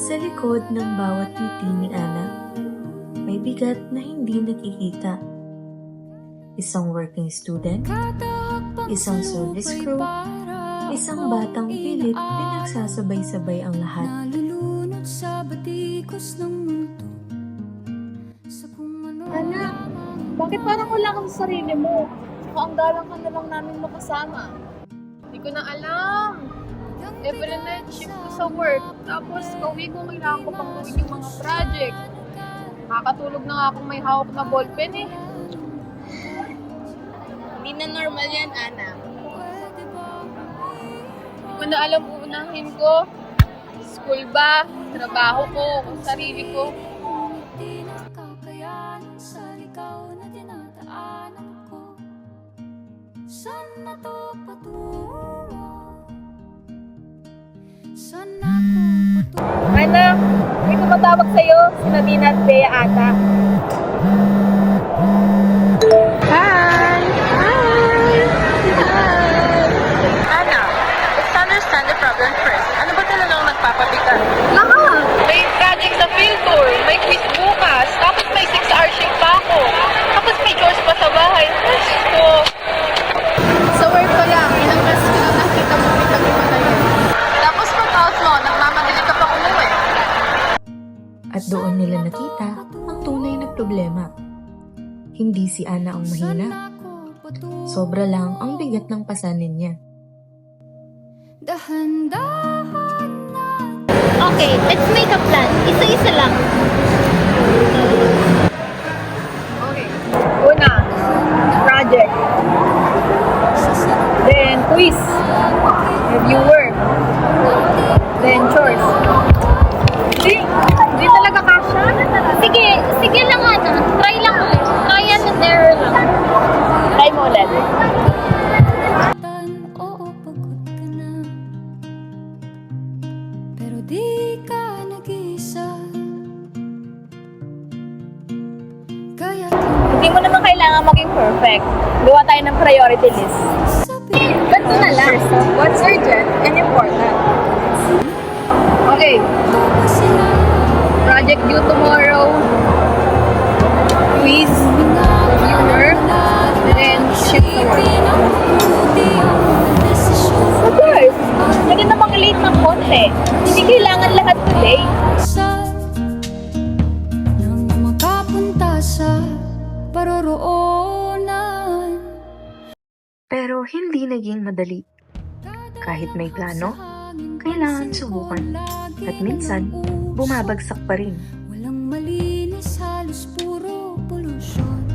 Sa likod ng bawat ngiti ni Ana, may bigat na hindi nakikita. Isang working student, isang service crew, isang batang pilit pinagsasabay-sabay ang lahat. Anak, bakit parang wala ka sa sarili mo? Saka ang galang ka na lang namin makasama. Hindi ko na alam. Every night shift ko sa work. Tapos kauwi ko, kailangan ko pang gawin yung mga project. Nakakatulog na nga akong may hawak na ballpen eh. Hindi na normal yan, Ana. Hindi ko na alam uunahin ko. School ba? Trabaho ko? Kung sarili ko? Ana, may tumatawag sa'yo, si Nadina at Bea ata. Hi! Ana, let's understand the problem first. Ano ba talagang nagpapabigat? Lahat! May project sa field tour, may quiz bukas, tapos may 6-hour shift pa ako. Tapos may chores pa sa bahay. Diyos ko! Sa work ko lang, ilang beses ko lang nakita mo pitag-ipatayin. Tapos pag-out mo, nagmamadali ka pa umuwi. At doon nila nakita ang tunay na problema. Hindi si Ana ang mahina. Sobra lang ang bigat ng pasanin niya. Okay, let's make a plan. Isa-isa lang. Okay. Una, project. Then quiz. Review work. Then chores. Hindi talaga kasha. Sige lang Ana. Try lang ulit. Try and error lang. Try mo ulit. Oo, pagod ka na. Pero di ka nag-iisa. Kaya Hindi mo naman kailangan maging perfect. Gawa tayo ng priority list. Ganito na lang. What's urgent and important? Okay. Project due tomorrow. Quiz. Review work. Then shift to work. Of course, pwede namang late ng konti. Hindi kailangan lahat today. nang makapunta sa paroroonan. Pero hindi naging madali. Kahit may plano, kailangan subukan. At minsan, bumabagsak pa rin. Walang malinis, halos puro polusyon.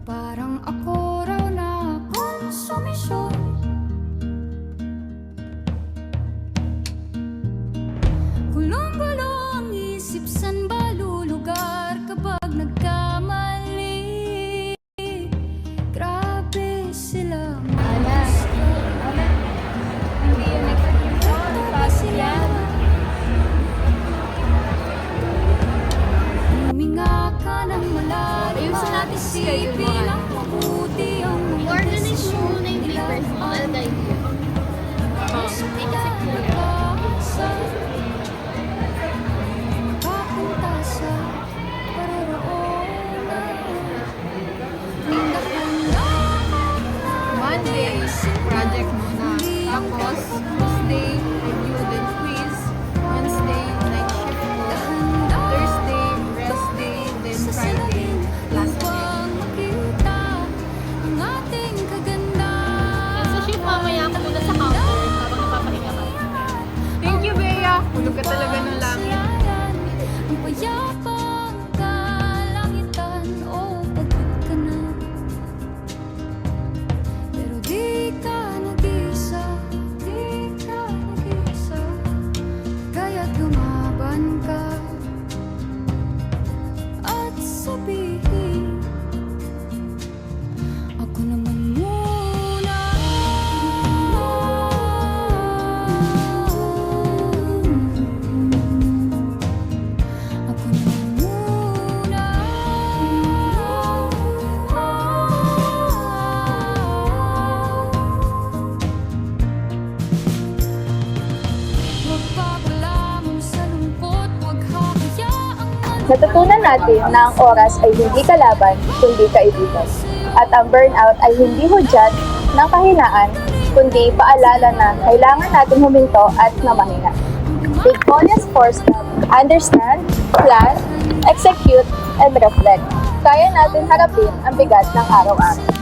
Parang ako raw na konsumisyon. Gulong-gulo ang isip, san ba lulugar kapag nagkamali? Grabe sila. Huminga ka ng malalim. Ayusin natin si Kayo mo, Isipin ang mabuti ang mga Organize mo muna yung papers mo. I'll guide you. May kasi kulang. Papunta Natutunan natin na ang oras ay hindi kalaban, kundi kaibigan. At ang burnout ay hindi hudyat ng kahinaan, kundi paalala na kailangan natin huminto at namahinga. Bigonia's 4 steps: understand, plan, execute, and reflect. Kaya natin harapin ang bigat ng araw-araw.